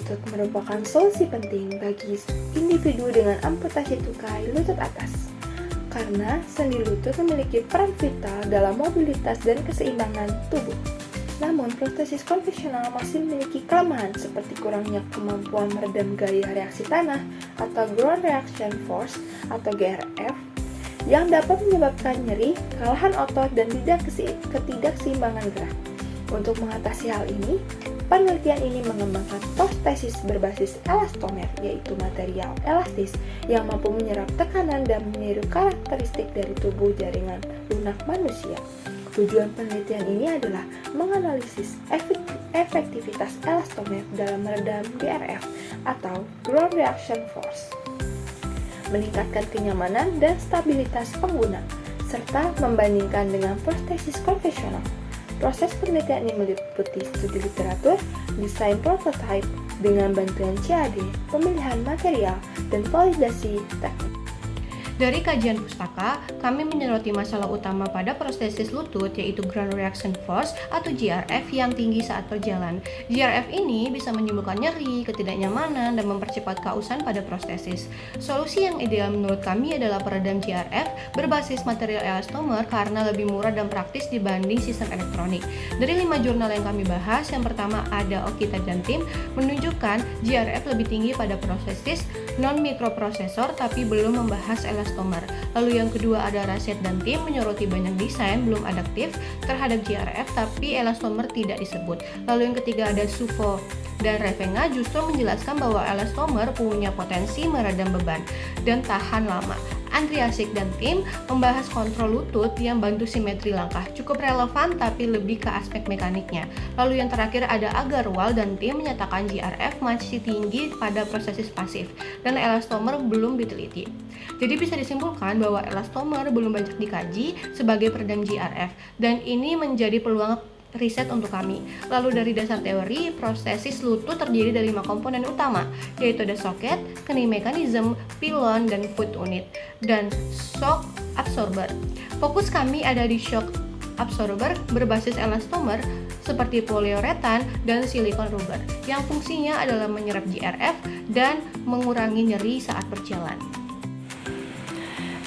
lutut merupakan solusi penting bagi individu dengan amputasi tukai lutut atas. Karena sendi lutut memiliki peran vital dalam mobilitas dan keseimbangan tubuh. Namun, protesis konvensional masih memiliki kelemahan seperti kurangnya kemampuan meredam gaya reaksi tanah atau ground reaction force atau GRF yang dapat menyebabkan nyeri, kelelahan otot, dan ketidakseimbangan gerak. Untuk mengatasi hal ini, penelitian ini mengembangkan prostesis berbasis elastomer, yaitu material elastis yang mampu menyerap tekanan dan meniru karakteristik dari tubuh jaringan lunak manusia. Tujuan penelitian ini adalah menganalisis efektivitas elastomer dalam meredam GRF atau ground reaction force, meningkatkan kenyamanan dan stabilitas pengguna, serta membandingkan dengan prostesis konvensional. Proses penelitian ini meliputi studi literatur, desain prototipe dengan bantuan CAD, pemilihan material, dan validasi teknik. Dari kajian pustaka, kami menyoroti masalah utama pada prostesis lutut yaitu ground reaction force atau GRF yang tinggi saat berjalan. GRF ini bisa menimbulkan nyeri, ketidaknyamanan, dan mempercepat kausan pada prostesis. Solusi yang ideal menurut kami adalah peredam GRF berbasis material elastomer karena lebih murah dan praktis dibanding sistem elektronik. Dari 5 jurnal yang kami bahas, yang pertama ada Okita dan tim menunjukkan GRF lebih tinggi pada prostesis non-mikroprosesor tapi belum membahas elastomer. Lalu yang kedua ada Rashid dan tim menyoroti banyak desain belum adaptif terhadap GRF tapi elastomer tidak disebut. Lalu yang ketiga ada Sufo dan Revenga justru menjelaskan bahwa elastomer punya potensi meredam beban dan tahan lama. Andriasik dan tim membahas kontrol lutut yang bantu simetri langkah, cukup relevan tapi lebih ke aspek mekaniknya. Lalu yang terakhir ada Agarwal dan tim menyatakan GRF masih tinggi pada prostesis pasif dan elastomer belum diteliti. Jadi bisa disimpulkan bahwa elastomer belum banyak dikaji sebagai peredam GRF dan ini menjadi peluang riset untuk kami. Lalu dari dasar teori, prostesis lutut terdiri dari 5 komponen utama, yaitu ada socket, kening mekanisme, pilon, dan foot unit, dan shock absorber. Fokus kami ada di shock absorber berbasis elastomer seperti poliuretan dan silikon rubber, yang fungsinya adalah menyerap GRF dan mengurangi nyeri saat berjalan.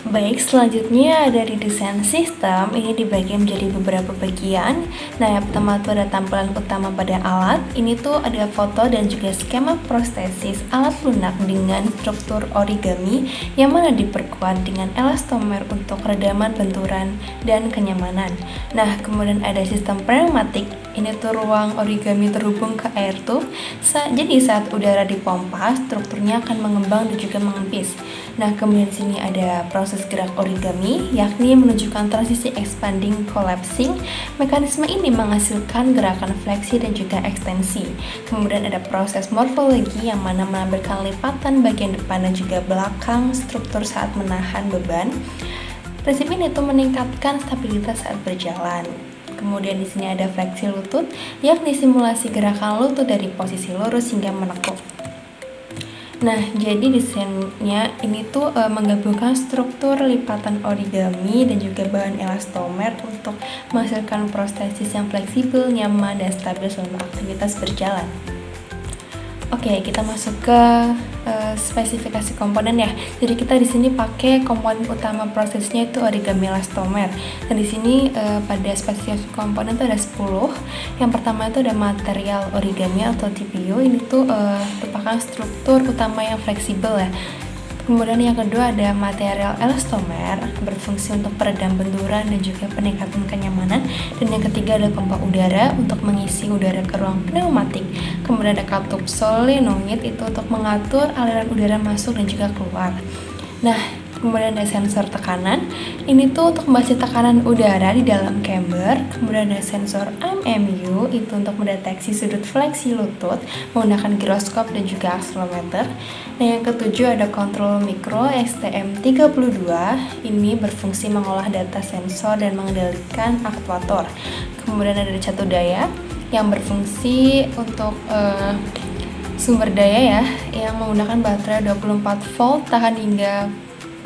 Baik, selanjutnya dari desain sistem ini dibagi menjadi beberapa bagian. Nah, yang pertama itu ada tampilan utama pada alat. Ini tuh ada foto dan juga skema prostesis alat lunak dengan struktur origami yang mana diperkuat dengan elastomer untuk redaman benturan dan kenyamanan. Nah, kemudian ada sistem pneumatik. Ini tuh ruang origami terhubung ke air tube. Jadi saat udara dipompa, strukturnya akan mengembang dan juga mengempis. Nah, kemudian sini ada proses gerak origami, yakni menunjukkan transisi expanding collapsing. Mekanisme ini menghasilkan gerakan fleksi dan juga ekstensi. Kemudian ada proses morfologi yang mana menampilkan lipatan bagian depan dan juga belakang struktur saat menahan beban. Prinsip ini tuh meningkatkan stabilitas saat berjalan. Kemudian di sini ada fleksi lutut, yakni simulasi gerakan lutut dari posisi lurus hingga menekuk. Nah, jadi desainnya ini tuh menggabungkan struktur lipatan origami dan juga bahan elastomer untuk menghasilkan prostesis yang fleksibel, nyaman, dan stabil selama aktivitas berjalan. Oke, kita masuk ke spesifikasi komponen ya. Jadi kita di sini pakai komponen utama prosesnya itu origami elastomer. Dan di sini pada spesifikasi komponen itu ada 10. Yang pertama itu ada material origami atau TPU. Ini tuh merupakan struktur utama yang fleksibel ya. Kemudian yang kedua ada material elastomer, berfungsi untuk peredam benturan dan juga peningkatan kenyamanan. Dan yang ketiga ada pompa udara untuk mengisi udara ke ruang pneumatik. Kemudian ada katup solenoid itu untuk mengatur aliran udara masuk dan juga keluar. Nah, kemudian ada sensor tekanan. Ini tuh untuk membaca tekanan udara di dalam chamber. Kemudian ada sensor MMU itu untuk mendeteksi sudut fleksi lutut menggunakan giroskop dan juga akselerometer. Nah, yang ketujuh ada kontrol mikro STM32. Ini berfungsi mengolah data sensor dan mengendalikan aktuator. Kemudian ada catu daya yang berfungsi untuk sumber daya ya, yang menggunakan baterai 24 volt tahan hingga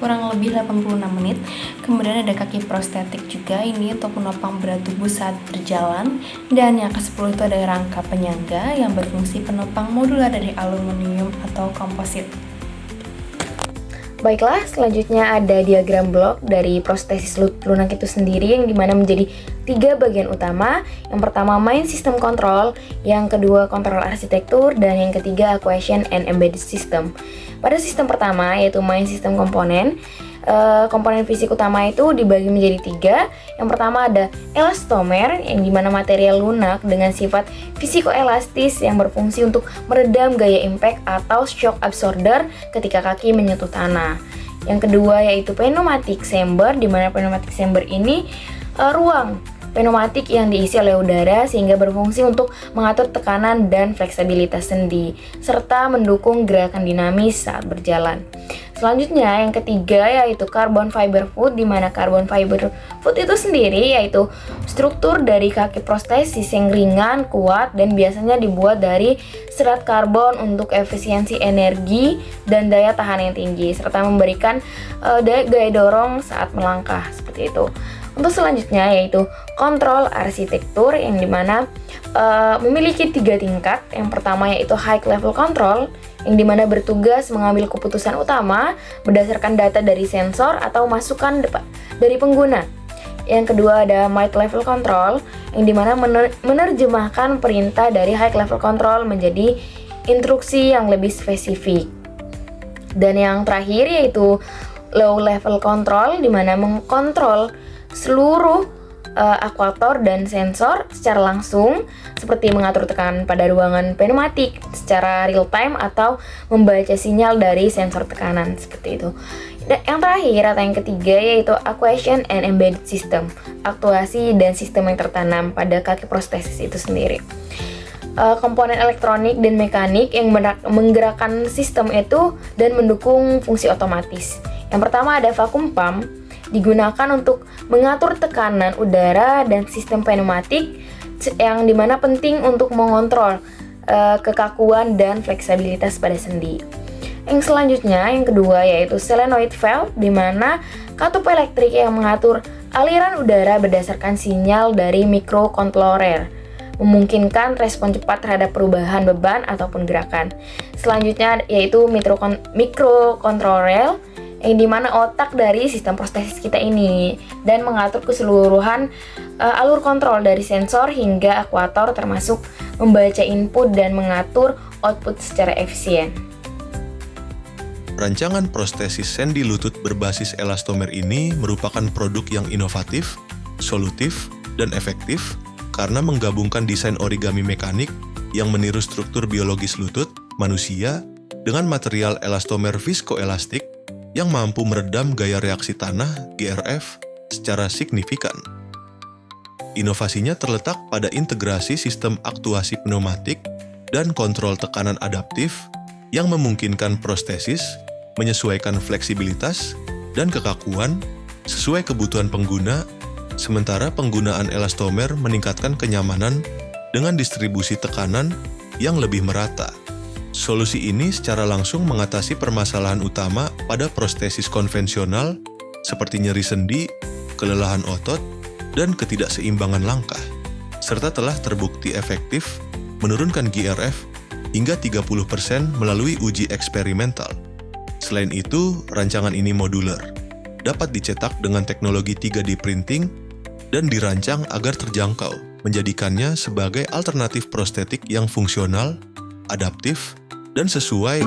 kurang lebih 86 menit. Kemudian ada kaki prostetik juga, ini untuk menopang berat tubuh saat berjalan. Dan yang ke-10 itu ada rangka penyangga yang berfungsi penopang modular dari aluminium atau komposit. Baiklah, selanjutnya ada diagram blok dari prostesis lutut lunak itu sendiri yang dimana menjadi 3 bagian utama. Yang pertama main system control, yang kedua kontrol arsitektur, dan yang ketiga actuation and embedded system. Pada sistem pertama yaitu main system komponen, komponen fisik utama itu dibagi menjadi 3. Yang pertama ada elastomer yang dimana material lunak dengan sifat fisikoelastis yang berfungsi untuk meredam gaya impact atau shock absorber ketika kaki menyentuh tanah. Yang kedua yaitu pneumatic chamber, dimana pneumatic chamber ini ruang pneumatik yang diisi oleh udara sehingga berfungsi untuk mengatur tekanan dan fleksibilitas sendi serta mendukung gerakan dinamis saat berjalan. Selanjutnya yang ketiga yaitu carbon fiber foot, di mana carbon fiber foot itu sendiri yaitu struktur dari kaki prostesis yang ringan, kuat, dan biasanya dibuat dari serat karbon untuk efisiensi energi dan daya tahan yang tinggi serta memberikan gaya dorong saat melangkah seperti itu. Untuk selanjutnya yaitu kontrol arsitektur yang dimana memiliki 3 tingkat. Yang pertama yaitu high level control yang dimana bertugas mengambil keputusan utama berdasarkan data dari sensor atau masukan dari pengguna. Yang kedua ada mid level control yang dimana menerjemahkan perintah dari high level control menjadi instruksi yang lebih spesifik. Dan yang terakhir yaitu low level control, dimana mengkontrol seluruh akuator dan sensor secara langsung, seperti mengatur tekanan pada ruangan pneumatik secara real time atau membaca sinyal dari sensor tekanan seperti itu. Dan yang terakhir atau yang ketiga yaitu actuation and embedded system, aktuasi dan sistem yang tertanam pada kaki prostesis itu sendiri. Komponen elektronik dan mekanik yang menggerakkan sistem itu dan mendukung fungsi otomatis. Yang pertama ada vacuum pump, digunakan untuk mengatur tekanan udara dan sistem pneumatik yang dimana penting untuk mengontrol kekakuan dan fleksibilitas pada sendi. Yang selanjutnya, yang kedua yaitu solenoid valve, dimana katup elektrik yang mengatur aliran udara berdasarkan sinyal dari microcontroller, memungkinkan respon cepat terhadap perubahan beban ataupun gerakan. Selanjutnya yaitu microcontroller yang dimana otak dari sistem prostesis kita ini dan mengatur keseluruhan alur kontrol dari sensor hingga akuator, termasuk membaca input dan mengatur output secara efisien. Rancangan prostesis sendi lutut berbasis elastomer ini merupakan produk yang inovatif, solutif, dan efektif karena menggabungkan desain origami mekanik yang meniru struktur biologis lutut manusia dengan material elastomer viskoelastik yang mampu meredam gaya reaksi tanah (GRF) secara signifikan. Inovasinya terletak pada integrasi sistem aktuasi pneumatik dan kontrol tekanan adaptif yang memungkinkan prostesis menyesuaikan fleksibilitas dan kekakuan sesuai kebutuhan pengguna, sementara penggunaan elastomer meningkatkan kenyamanan dengan distribusi tekanan yang lebih merata. Solusi ini secara langsung mengatasi permasalahan utama pada prostesis konvensional seperti nyeri sendi, kelelahan otot, dan ketidakseimbangan langkah, serta telah terbukti efektif menurunkan GRF hingga 30% melalui uji eksperimental. Selain itu, rancangan ini modular, dapat dicetak dengan teknologi 3D printing dan dirancang agar terjangkau, menjadikannya sebagai alternatif prostetik yang fungsional, adaptif, dan sesuai